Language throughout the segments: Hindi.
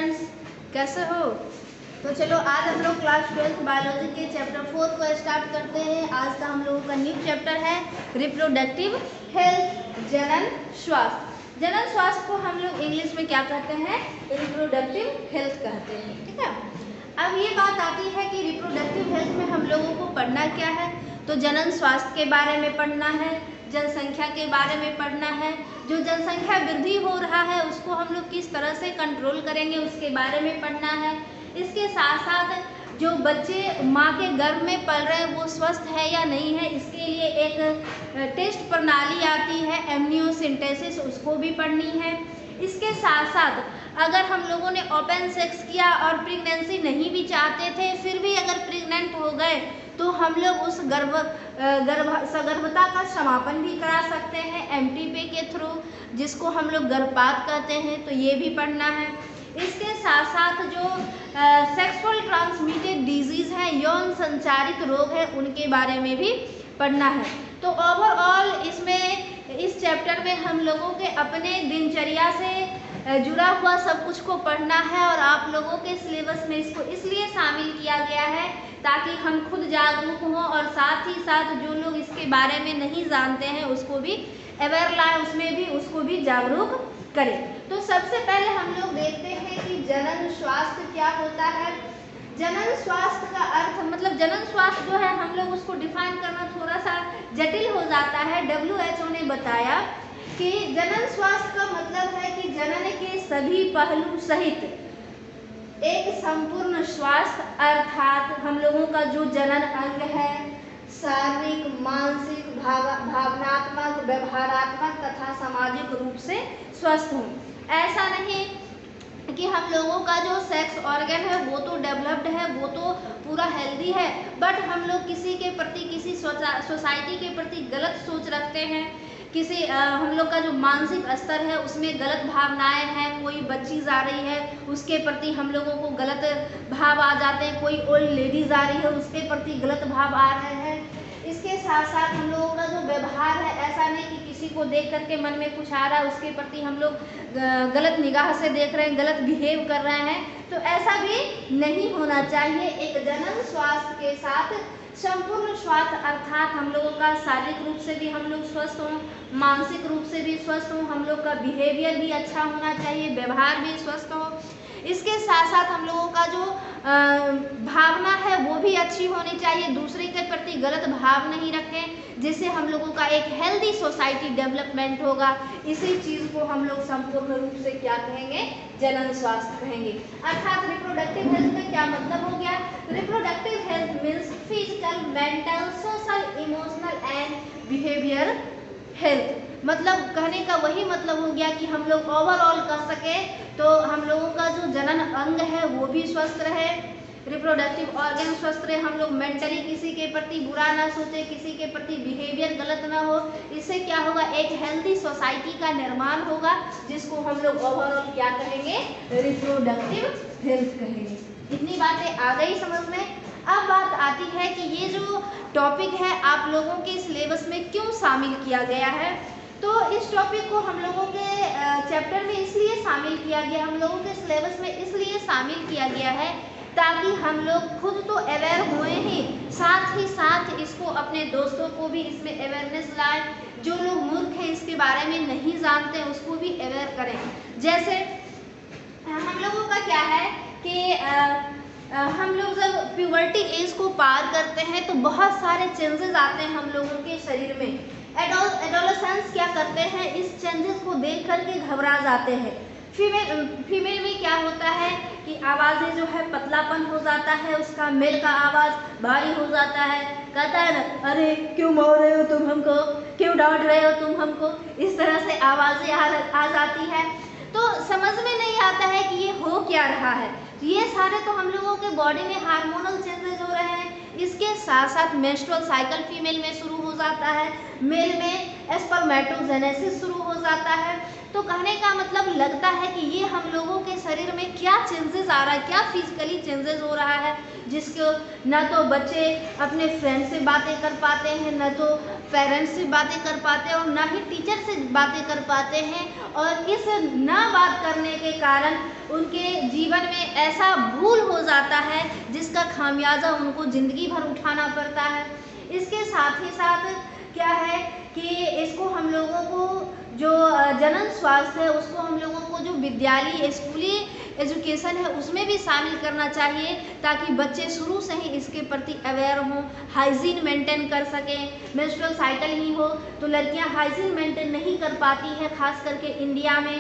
फ्रेंड्स, कैसे हो? तो चलो आज हम लोग क्लास 12 बायोलॉजी के चैप्टर 4 को स्टार्ट करते हैं। आज का हम लोगों का न्यू चैप्टर है रिप्रोडक्टिव हेल्थ, जनन स्वास्थ्य। जनन स्वास्थ्य को हम लोग इंग्लिश में क्या कहते हैं? रिप्रोडक्टिव हेल्थ कहते हैं। ठीक है, अब ये बात आती है कि रिप्रोडक्टिव हेल्थ में हम लोगों को पढ़ना क्या है। तो जनन स्वास्थ्य के बारे में पढ़ना है, जनसंख्या के बारे में पढ़ना है, जो जनसंख्या वृद्धि हो रहा है उसको हम लोग किस तरह से कंट्रोल करेंगे उसके बारे में पढ़ना है। इसके साथ साथ जो बच्चे माँ के गर्भ में पल रहे हैं वो स्वस्थ है या नहीं है, इसके लिए एक टेस्ट प्रणाली आती है एमनियोसेंटेसिस, उसको भी पढ़नी है। इसके साथ साथ अगर हम लोगों ने ओपन सेक्स किया और प्रेगनेंसी नहीं भी चाहते थे, फिर भी अगर प्रेग्नेंट हो गए तो हम लोग उस सगर्भता का समापन भी करा सकते हैं एमटीपी के थ्रू, जिसको हम लोग गर्भपात कहते हैं। तो ये भी पढ़ना है। इसके साथ साथ जो सेक्सुअल ट्रांसमिटेड डिजीज़ है, यौन संचारित रोग है, उनके बारे में भी पढ़ना है। तो ओवरऑल इसमें इस चैप्टर में हम लोगों के अपने दिनचर्या से जुड़ा हुआ सब कुछ को पढ़ना है और आप लोगों के सिलेबस में इसको इसलिए शामिल किया गया है ताकि हम खुद जागरूक हों और साथ ही साथ जो लोग इसके बारे में नहीं जानते हैं उसको भी अवेयर लाएं, उसमें भी उसको भी जागरूक करें। तो सबसे पहले हम लोग देखते हैं कि जनन स्वास्थ्य क्या होता है। जनन स्वास्थ्य का अर्थ मतलब जनन स्वास्थ्य जो है हम लोग उसको डिफाइन करना थोड़ा सा जटिल हो जाता है। WHO ने बताया कि जनन स्वास्थ्य का मतलब है कि जनन के सभी पहलू सहित एक संपूर्ण स्वास्थ्य, अर्थात हम लोगों का जो जनन अंग है शारीरिक, मानसिक, भावनात्मक, व्यवहारात्मक तथा सामाजिक रूप से स्वस्थ हों। ऐसा नहीं कि हम लोगों का जो सेक्स ऑर्गन है वो तो डेवलप्ड है, वो तो पूरा हेल्दी है, बट हम लोग किसी के प्रति, किसी सोसाइटी के प्रति गलत सोच रखते हैं, किसी हम लोग का जो मानसिक स्तर है उसमें गलत भावनाएं हैं। कोई बच्ची जा रही है उसके प्रति हम लोगों को गलत भाव आ जाते हैं, कोई ओल्ड लेडीज आ रही है उसके प्रति गलत भाव आ रहे हैं। इसके साथ साथ हम लोगों का जो व्यवहार है, ऐसा नहीं कि किसी को देख करके मन में कुछ आ रहा है उसके प्रति हम लोग गलत निगाह से देख रहे हैं, गलत बिहेव कर रहे हैं, तो ऐसा भी नहीं होना चाहिए। एक जनन स्वास्थ्य के साथ संपूर्ण स्वास्थ्य, अर्थात हम लोगों का शारीरिक रूप से भी हम लोग स्वस्थ हों, मानसिक रूप से भी स्वस्थ हों, हम लोग का बिहेवियर भी अच्छा होना चाहिए, व्यवहार भी स्वस्थ हो। इसके साथ साथ हम लोगों का जो भावना है वो भी अच्छी होनी चाहिए, दूसरे के प्रति गलत भाव नहीं रखें, जिससे हम लोगों का एक हेल्दी सोसाइटी डेवलपमेंट होगा। इसी चीज़ को हम लोग संपूर्ण रूप से क्या कहेंगे? जनन स्वास्थ्य कहेंगे। अर्थात रिप्रोडक्टिव हेल्थ का क्या मतलब हो गया? Reproductive health means physical, mental, social, emotional and behaviour health. मतलब कहने का वही मतलब हो गया कि हम लोग ओवरऑल कर सके तो हम लोगों का जो जनन अंग है वो भी स्वस्थ रहे, रिप्रोडक्टिव ऑर्गन स्वस्थ रहे, हम लोग मेंटली किसी के प्रति बुरा ना सोचे, किसी के प्रति बिहेवियर गलत ना हो। इससे क्या होगा? एक हेल्दी सोसाइटी का निर्माण होगा, जिसको हम लोग ओवरऑल क्या कहेंगे? रिप्रोडक्टिव हेल्थ कहेंगे। इतनी बातें आ गई समझ में। अब बात आती है कि ये जो टॉपिक है आप लोगों के सिलेबस में क्यों शामिल किया गया है। तो इस टॉपिक को हम लोगों के चैप्टर में इसलिए शामिल किया गया, हम लोगों के सिलेबस में इसलिए शामिल किया गया है ताकि हम लोग खुद तो अवेयर हुए ही साथ इसको अपने दोस्तों को भी इसमें अवेयरनेस लाएं। जो लोग मूर्ख हैं इसके बारे में नहीं जानते उसको भी अवेयर करें। जैसे हम लोगों का क्या है कि हम लोग जब प्यूबर्टी एज को पार करते हैं तो बहुत सारे चेंजेस आते हैं हम लोगों के शरीर में। एडोलेसेंस क्या करते हैं? इस चेंजेस को देख करके घबरा जाते हैं। फीमेल में क्या होता है कि आवाज़ें जो है पतलापन हो जाता है, उसका मेल का आवाज़ भारी हो जाता है, कहता है ना, अरे क्यों मार रहे हो तुम हमको, क्यों डांट रहे हो तुम हमको, इस तरह से आवाज़ें आ जाती है। तो समझ में नहीं आता है कि ये हो क्या रहा है। ये सारे तो हम लोगों के बॉडी में हार्मोनल चेंजेस हो रहे हैं। इसके साथ साथ मेंस्ट्रुअल साइकिल फीमेल में शुरू हो जाता है, मेल में स्पर्मेटोजेनेसिस शुरू हो जाता है। तो कहने का मतलब लगता है कि ये हम लोगों के शरीर में क्या चेंजेस आ रहा है, क्या फिजिकली चेंजेस हो रहा है, जिसको न तो बच्चे अपने फ्रेंड से बातें कर पाते हैं, न तो पेरेंट्स से बातें कर पाते हैं और ना ही टीचर से बातें कर पाते हैं। और इस ना बात करने के कारण उनके जीवन में ऐसा भूल हो जाता है जिसका खामियाजा उनको ज़िंदगी भर उठाना पड़ता है। इसके साथ ही साथ क्या है कि इसको हम लोगों को जो जनन स्वास्थ्य है उसको हम लोगों को जो विद्यालय स्कूली एजुकेशन है उसमें भी शामिल करना चाहिए, ताकि बच्चे शुरू से ही इसके प्रति अवेयर हों, हाइजीन मेंटेन कर सकें। मेंस्ट्रुअल साइकिल ही हो तो लड़कियां हाइजीन मेंटेन नहीं कर पाती है, खास करके इंडिया में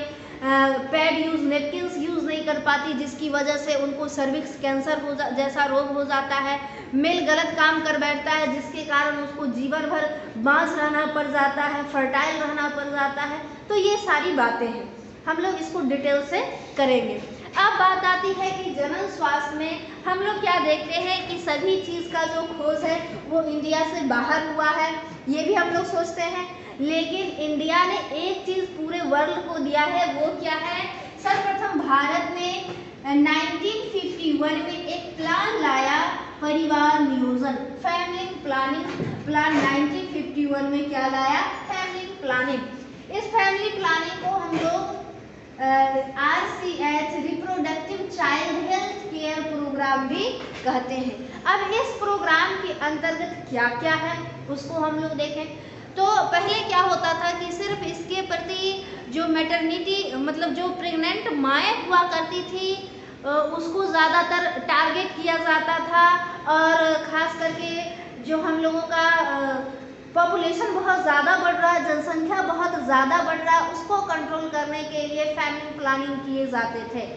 पैड यूज़, नेपकिन्स यूज़ नहीं कर पाती, जिसकी वजह से उनको सर्विक्स कैंसर जैसा रोग हो जाता है। मेल गलत काम कर बैठता है जिसके कारण उसको जीवन भर बांझ रहना पड़ जाता है, फर्टाइल रहना पड़ जाता है। तो ये सारी बातें हैं, हम लोग इसको डिटेल से करेंगे। अब बात आती है कि जनन स्वास्थ्य में हम लोग क्या देखते हैं कि सभी चीज़ का जो खोज है वो इंडिया से बाहर हुआ है, ये भी हम लोग सोचते हैं। लेकिन इंडिया ने एक चीज़ पूरे वर्ल्ड को दिया है, वो क्या है? सर्वप्रथम भारत ने 1951 में एक प्लान लाया, परिवार नियोजन, फैमिली प्लानिंग प्लान। 1951 में क्या लाया? Family planning. इस फैमिली प्लानिंग को हम लोग RCH reproductive child health care programme भी कहते हैं। अब इस प्रोग्राम के अंतर्गत क्या क्या है उसको हम लोग देखें तो पहले क्या होता था कि सिर्फ इसके प्रति जो मैटरनिटी मतलब जो प्रेग्नेंट माएँ हुआ करती थी उसको ज़्यादातर टारगेट किया जाता था, और ख़ास करके जो हम लोगों का पॉपुलेशन बहुत ज़्यादा बढ़ रहा है, जनसंख्या बहुत ज़्यादा बढ़ रहा है, उसको कंट्रोल करने के लिए फैमिली प्लानिंग किए जाते थे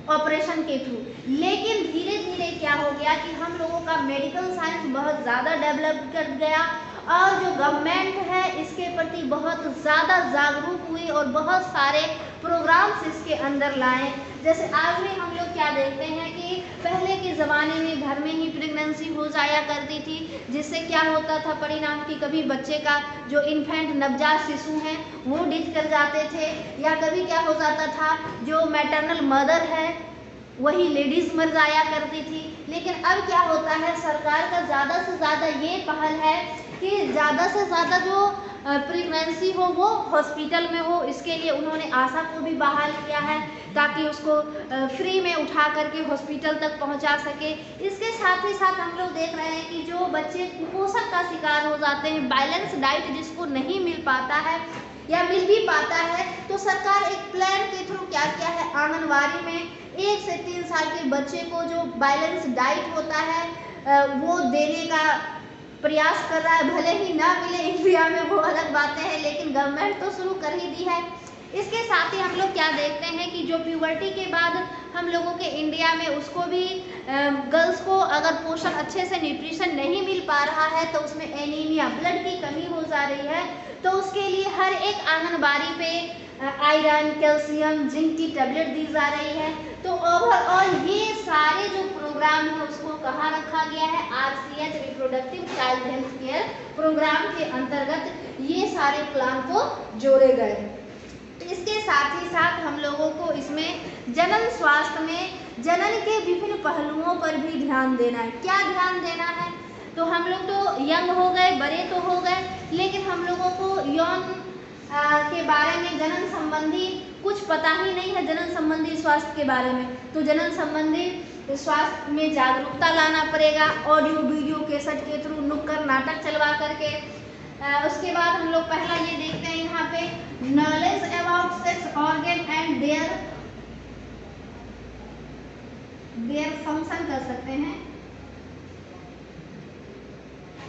ऑपरेशन के थ्रू। लेकिन धीरे धीरे क्या हो गया कि हम लोगों का मेडिकल साइंस बहुत ज़्यादा डेवलप कर गया और जो गवर्नमेंट है इसके प्रति बहुत ज़्यादा जागरूक हुई और बहुत सारे प्रोग्राम्स इसके अंदर लाए। जैसे आज भी हम लोग क्या देखते हैं कि पहले के ज़माने में घर में ही प्रेगनेंसी हो जाया करती थी, जिससे क्या होता था परिणाम कि कभी बच्चे का जो इन्फेंट नवजात शिशु हैं वो डिथ कर जाते थे, या कभी क्या हो जाता था जो मैटरनल मदर है वही लेडीज़ मर जाया करती थी। लेकिन अब क्या होता है, सरकार का ज़्यादा से ज़्यादा ये पहल है कि ज़्यादा से ज़्यादा जो प्रेगनेंसी हो वो हॉस्पिटल में हो। इसके लिए उन्होंने आशा को भी बहाल किया है ताकि उसको फ्री में उठा करके हॉस्पिटल तक पहुंचा सके। इसके साथ ही साथ हम लोग देख रहे हैं कि जो बच्चे कुपोषण का शिकार हो जाते हैं, बैलेंस डाइट जिसको नहीं मिल पाता है या मिल भी पाता है, तो सरकार एक प्लान के थ्रू क्या किया है, आंगनबाड़ी में 1 से 3 साल के बच्चे को जो बैलेंस डाइट होता है वो देने का प्रयास कर रहा है। भले ही ना मिले इंडिया में वो अलग बातें हैं, लेकिन गवर्नमेंट तो शुरू कर ही दी है। इसके साथ ही हम लोग क्या देखते हैं कि जो प्यूबर्टी के बाद हम लोगों के इंडिया में उसको भी गर्ल्स को अगर पोषण अच्छे से न्यूट्रिशन नहीं मिल पा रहा है तो उसमें एनीमिया, ब्लड की कमी हो जा रही है, तो उसके लिए हर एक आंगनबाड़ी पे आयरन, कैल्शियम, जिंक की टैबलेट दी जा रही है। तो ओवरऑल ये सारे जो प्रोग्राम है उसको कहाँ रखा गया है, RCH reproductive child health care program के अंतर्गत ये सारे प्लान को जोड़े गए। इसके साथ ही साथ हम लोगों को इसमें जनन स्वास्थ्य में जनन के विभिन्न पहलुओं पर भी ध्यान देना है। क्या ध्यान देना है, तो हम लोग तो यंग हो गए, बड़े तो हो गए, लेकिन हम लोगों को यौन के बारे में, जनन संबंधी कुछ पता ही नहीं है, जनन संबंधी स्वास्थ्य के बारे में। तो जनन संबंधी स्वास्थ्य में जागरूकता लाना पड़ेगा, ऑडियो वीडियो कैसेट के थ्रू, नुक्कड़ नाटक चलवा करके। उसके बाद हम लोग पहला ये देखते हैं यहाँ पे knowledge about sex organ and their function कर सकते हैं।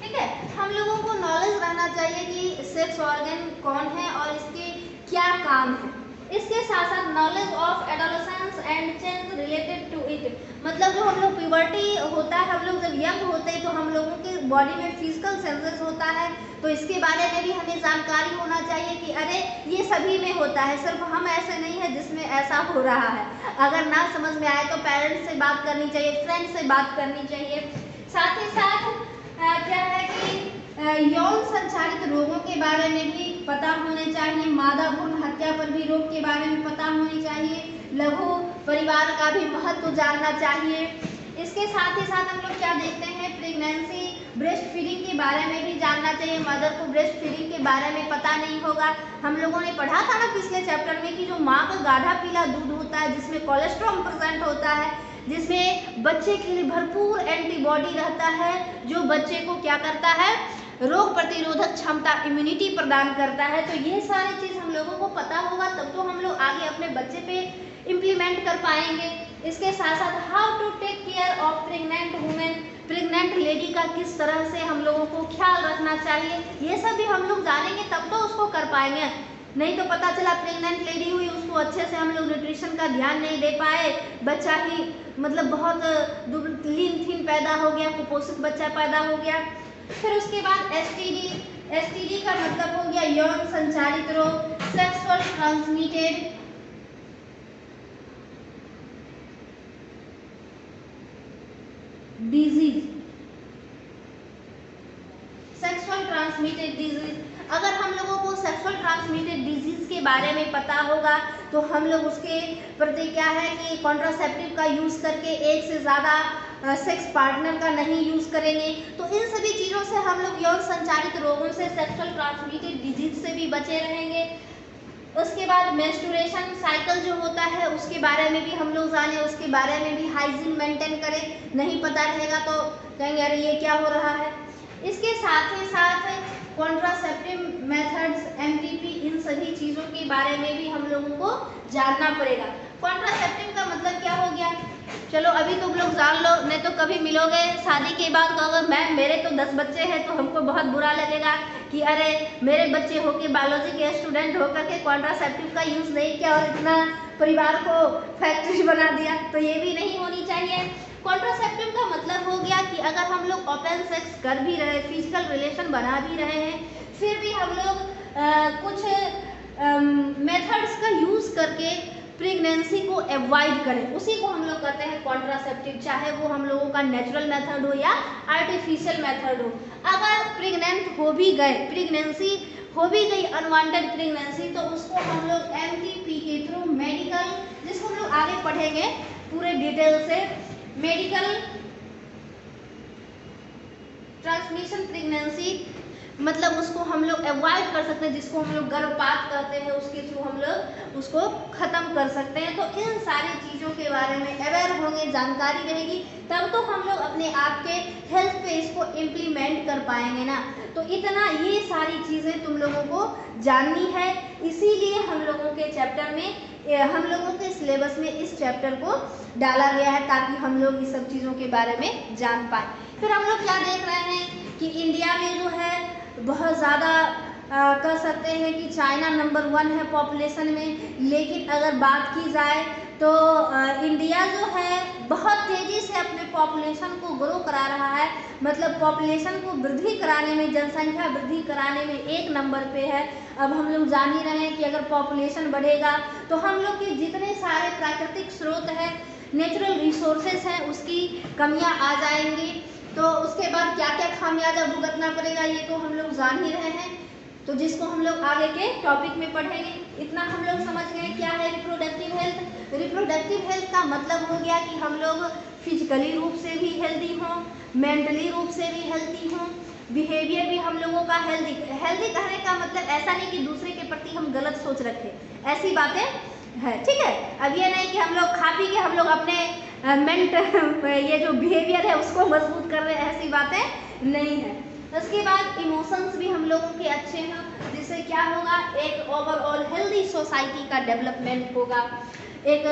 ठीक है, हम लोगों को नॉलेज रहना चाहिए कि सेक्स ऑर्गन कौन है और इसके क्या काम है। इसके साथ साथ knowledge of adolescence and change related to it, मतलब जो हम लोग प्यूबर्टी होता है, हम लोग जब यंग होते हैं तो हम लोगों के बॉडी में फिजिकल चेंजेस होता है, तो इसके बारे में भी हमें जानकारी होना चाहिए कि अरे ये सभी में होता है, सिर्फ हम ऐसे नहीं है जिसमें ऐसा हो रहा है। अगर ना समझ में आए तो पेरेंट्स से बात करनी चाहिए, फ्रेंड्स से बात करनी चाहिए। साथ ही साथ क्या है कि यौन संचालित रोगों के बारे में भी पता होने चाहिए, मादा भ्रूण हत्या पर भी रोग के बारे में पता होनी चाहिए। लघु परिवार का भी महत्व जानना चाहिए। इसके साथ ही साथ हम लोग क्या देखते हैं, प्रेगनेंसी ब्रेस्ट फीडिंग के बारे में भी जानना चाहिए। मदर को ब्रेस्ट फीडिंग के बारे में पता नहीं होगा। हम लोगों ने पढ़ा था ना पिछले चैप्टर में कि जो माँ का गाढ़ा पीला दूध होता है जिसमें कोलेस्ट्रॉल प्रेजेंट होता है, जिसमें बच्चे के लिए भरपूर एंटीबॉडी रहता है, जो बच्चे को क्या करता है, रोग प्रतिरोधक क्षमता, इम्यूनिटी प्रदान करता है। तो ये सारी चीज़ हम लोगों को पता होगा तब तो हम लोग आगे अपने बच्चे पे इम्प्लीमेंट कर पाएंगे। इसके साथ साथ how to take care of pregnant women, pregnant lady का किस तरह से हम लोगों को ख्याल रखना चाहिए, ये सब भी हम लोग जानेंगे तब तो उसको कर पाएंगे। नहीं तो पता चला प्रेग्नेंट लेडी हुई, उसको अच्छे से हम लोग न्यूट्रिशन का ध्यान नहीं दे पाए, बच्चा ही मतलब बहुत लीन थीन पैदा हो गया, कुपोषित बच्चा पैदा हो गया। फिर उसके बाद एसटीडी का मतलब हो गया यौन संचारित रोग, sexual transmitted disease, sexual transmitted disease. अगर हम लोगों को सेक्सुअल ट्रांसमिटेड डिजीज के बारे में पता होगा तो हम लोग उसके प्रति क्या है कि कॉन्ट्रासेप्टिव का यूज़ करके एक से ज़्यादा सेक्स पार्टनर का नहीं यूज़ करेंगे। तो इन सभी चीज़ों से हम लोग यौन संचारित रोगों से, सेक्सुअल ट्रांसमिटेड डिजीज से भी बचे रहेंगे। उसके बाद मेंस्ट्रुएशन साइकिल जो होता है उसके बारे में भी हम लोग जाने, उसके बारे में भी हाइजीन मेंटेन करें। नहीं पता रहेगा तो कहेंगे अरे ये क्या हो रहा है। इसके साथ ही साथ कॉन्ट्रासेप्टिव मेथड्स, एमटीपी, इन सभी चीज़ों के बारे में भी हम लोगों को जानना पड़ेगा। कॉन्ट्रासेप्टिव का मतलब क्या हो गया, चलो अभी तुम लोग जान लो, नहीं तो कभी मिलोगे शादी के बाद कहोगे मैम मेरे तो 10 बच्चे हैं, तो हमको बहुत बुरा लगेगा कि अरे मेरे बच्चे होके बायोलॉजी के स्टूडेंट होकर के कॉन्ट्रासेप्टिव का यूज़ नहीं किया और इतना परिवार को फैक्ट्री बना दिया। तो ये भी नहीं होनी चाहिए। कॉन्ट्रासेप्टिव का मतलब हो गया कि अगर हम लोग ओपन सेक्स कर भी रहे, फिजिकल रिलेशन बना भी रहे हैं, फिर भी हम लोग कुछ मेथड्स का यूज़ करके प्रेगनेंसी को अवॉइड करें, उसी को हम लोग कहते हैं कॉन्ट्रासेप्टिव, चाहे वो हम लोगों का नेचुरल मेथड हो या आर्टिफिशियल मेथड हो। अगर प्रेग्नेंट हो भी गए, प्रेगनेंसी हो भी गई अनवांटेड प्रेगनेंसी, तो उसको हम लोग एमटीपी के थ्रू मेडिकल, जिसको हम लोग आगे पढ़ेंगे पूरे डिटेल से, मेडिकल ट्रांसमिशन प्रेगनेंसी मतलब उसको हम लोग अवॉइड कर सकते हैं, जिसको हम लोग गर्भपात करते हैं उसके थ्रू हम लोग उसको ख़त्म कर सकते हैं। तो इन सारी चीज़ों के बारे में अवेयर होंगे, जानकारी रहेगी, तब तो हम लोग अपने आप के हेल्थ पे इसको इम्प्लीमेंट कर पाएंगे ना। तो इतना ये सारी चीज़ें तुम लोगों को जाननी है, इसीलिए हम लोगों के चैप्टर में, हम लोगों के सिलेबस में इस चैप्टर को डाला गया है ताकि हम लोग इस सब चीज़ों के बारे में जान पाए। फिर हम लोग क्या देख रहे हैं कि इंडिया में जो है बहुत ज़्यादा कह सकते हैं कि चाइना नंबर 1 है पॉपुलेशन में, लेकिन अगर बात की जाए तो इंडिया जो है बहुत तेज़ी से अपने पॉपुलेशन को ग्रो करा रहा है, मतलब पॉपुलेशन को वृद्धि कराने में, जनसंख्या वृद्धि कराने में 1 नंबर पे है। अब हम लोग जान ही रहे हैं कि अगर पॉपुलेशन बढ़ेगा तो हम लोग के जितने सारे प्राकृतिक स्रोत हैं, नेचुरल रिसोर्सेज हैं, उसकी कमियां आ जाएंगी। तो उसके बाद क्या क्या खामियाजा भुगतना पड़ेगा ये तो हम लोग जान ही रहे हैं, तो जिसको हम लोग आगे के टॉपिक में पढ़ेंगे। इतना हम लोग समझ गए क्या है रिप्रोडक्टिव हेल्थ। रिप्रोडक्टिव हेल्थ का मतलब हो गया कि हम लोग फिजिकली रूप से भी हेल्दी हों, मेंटली रूप से भी हेल्दी हों, बिहेवियर भी हम लोगों का हेल्दी कहने का मतलब ऐसा नहीं कि दूसरे के प्रति हम गलत सोच रखें, ऐसी बातें है, ठीक है। अब ये नहीं कि हम लोग खा पी के हम लोग अपने ये जो बिहेवियर है उसको मजबूत कर रहे हैं, ऐसी बातें नहीं है। उसके बाद इमोशंस भी हम लोगों के अच्छे हैं, जिससे क्या होगा, एक ओवरऑल हेल्दी सोसाइटी का डेवलपमेंट होगा, एक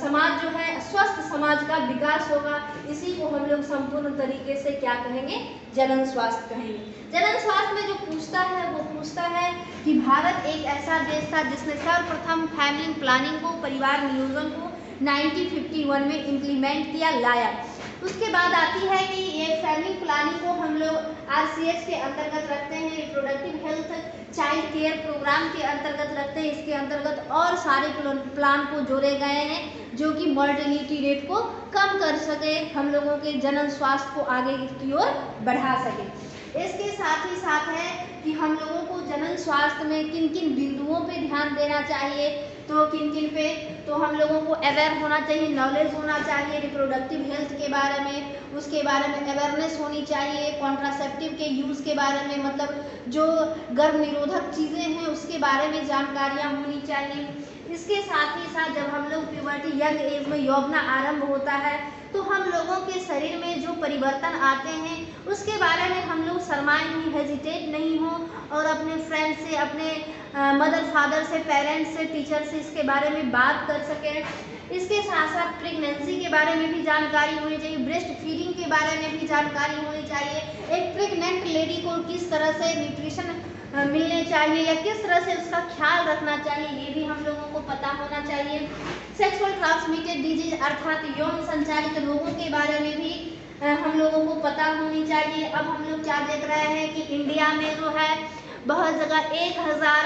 समाज जो है स्वस्थ समाज का विकास होगा। इसी को हम लोग संपूर्ण तरीके से क्या कहेंगे, जनन स्वास्थ्य कहेंगे। जनन स्वास्थ्य में जो पूछता है वो पूछता है कि भारत एक ऐसा देश था जिसने सर्वप्रथम फैमिली प्लानिंग को, परिवार नियोजन को 1951 में इम्प्लीमेंट किया, लाया। उसके बाद आती है कि ये फैमिली प्लानिंग को हम लोग आरसीएच के अंतर्गत रखते हैं, reproductive health child care program के अंतर्गत रखते हैं। इसके अंतर्गत और सारे प्लान को जोड़े गए हैं जो कि मॉर्टेलिटी रेट को कम कर सके, हम लोगों के जनन स्वास्थ्य को आगे की ओर बढ़ा सके। इसके साथ ही साथ है कि हम लोगों को जनन स्वास्थ्य में किन किन बिंदुओं पे ध्यान देना चाहिए। तो किन किन पे, तो हम लोगों को अवेयर होना चाहिए, नॉलेज होना चाहिए रिप्रोडक्टिव हेल्थ के बारे में, उसके बारे में अवेयरनेस होनी चाहिए, कॉन्ट्रासेप्टिव के यूज़ के बारे में, मतलब जो गर्भ निरोधक चीज़ें हैं उसके बारे में जानकारियाँ होनी चाहिए। इसके साथ ही साथ जब हम लोग प्यूबर्टी यंग एज में यौवना आरंभ होता है तो हम लोगों के शरीर में जो परिवर्तन आते हैं उसके बारे में हम लोग शर्माएं नहीं, हेजिटेट नहीं हो और अपने फ्रेंड से, अपने मदर फादर से, पेरेंट्स से, टीचर से इसके बारे में बात कर सकें। इसके साथ साथ प्रेगनेंसी के बारे में भी जानकारी होनी चाहिए, ब्रेस्ट फीडिंग के बारे में भी जानकारी होनी चाहिए, एक प्रेग्नेंट लेडी को किस तरह से न्यूट्रिशन मिलने चाहिए या किस तरह से उसका ख्याल रखना चाहिए, ये भी हम लोगों को पता होना चाहिए। सेक्सुअल ट्रांसमिटेड डिजीज अर्थात यौन संचालित रोगों के बारे में भी हम लोगों को पता होनी चाहिए। अब हम लोग क्या देख रहे हैं कि इंडिया में जो है बहुत जगह 1000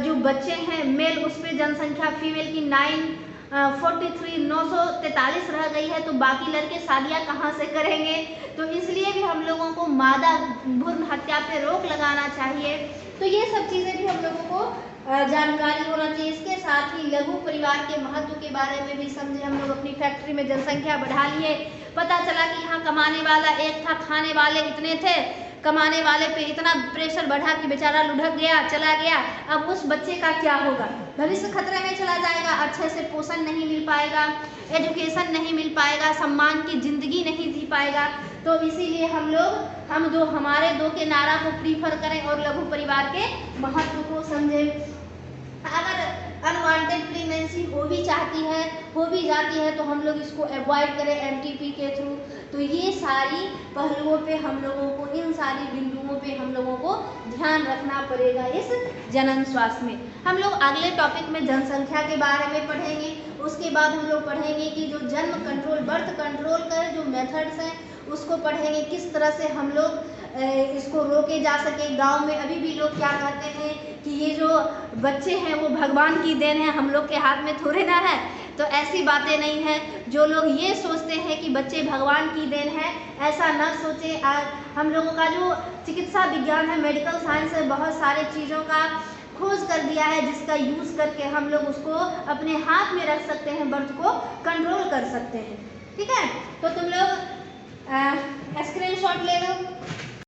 जो बच्चे हैं मेल, उस पर जनसंख्या फीमेल की 943 रह गई है, तो बाकी लड़के शादियाँ कहाँ से करेंगे। तो इसलिए भी हम लोगों को मादा भ्रूण हत्या पे रोक लगाना चाहिए। तो ये सब चीज़ें भी हम लोगों को जानकारी होना चाहिए। इसके साथ ही लघु परिवार के महत्व के बारे में भी समझे। हम लोग अपनी फैक्ट्री में जनसंख्या बढ़ा लिए, पता चला कि यहाँ कमाने वाला एक था, खाने वाले इतने थे, कमाने वाले पे इतना प्रेशर बढ़ा कि बेचारा लुढ़क गया, चला गया। अब उस बच्चे का क्या होगा, भविष्य खतरे में चला जाएगा, अच्छे से पोषण नहीं मिल पाएगा, एजुकेशन नहीं मिल पाएगा, सम्मान की जिंदगी नहीं जी पाएगा। तो इसीलिए हमारे दो के नारा को प्रीफर करें और लघु परिवार के महत्व को समझें। अगर अनवांटेड प्रेगनेंसी हो भी जाती है तो हम लोग इसको अवॉइड करें एमटीपी के थ्रू। तो ये सारी पहलुओं पे हम लोगों को, इन सारी बिंदुओं पे हम लोगों को ध्यान रखना पड़ेगा इस जनन स्वास्थ्य में। हम लोग अगले टॉपिक में जनसंख्या के बारे में पढ़ेंगे। उसके बाद हम लोग पढ़ेंगे कि जो जन्म कंट्रोल, बर्थ कंट्रोल का जो मेथड्स हैं उसको पढ़ेंगे, किस तरह से हम लोग इसको रोके जा सके। गांव में अभी भी लोग क्या कहते हैं कि ये जो बच्चे हैं वो भगवान की देन है, हम लोग के हाथ में थोड़े ना है। तो ऐसी बातें नहीं है। जो लोग ये सोचते हैं कि बच्चे भगवान की देन है, ऐसा न सोचे। हम लोगों का जो चिकित्सा विज्ञान है, मेडिकल साइंस है, बहुत सारे चीज़ों का खोज कर दिया है जिसका यूज़ करके हम लोग उसको अपने हाथ में रख सकते हैं, बर्थ को कंट्रोल कर सकते हैं। ठीक है, तो तुम लोग स्क्रीनशॉट ले लो।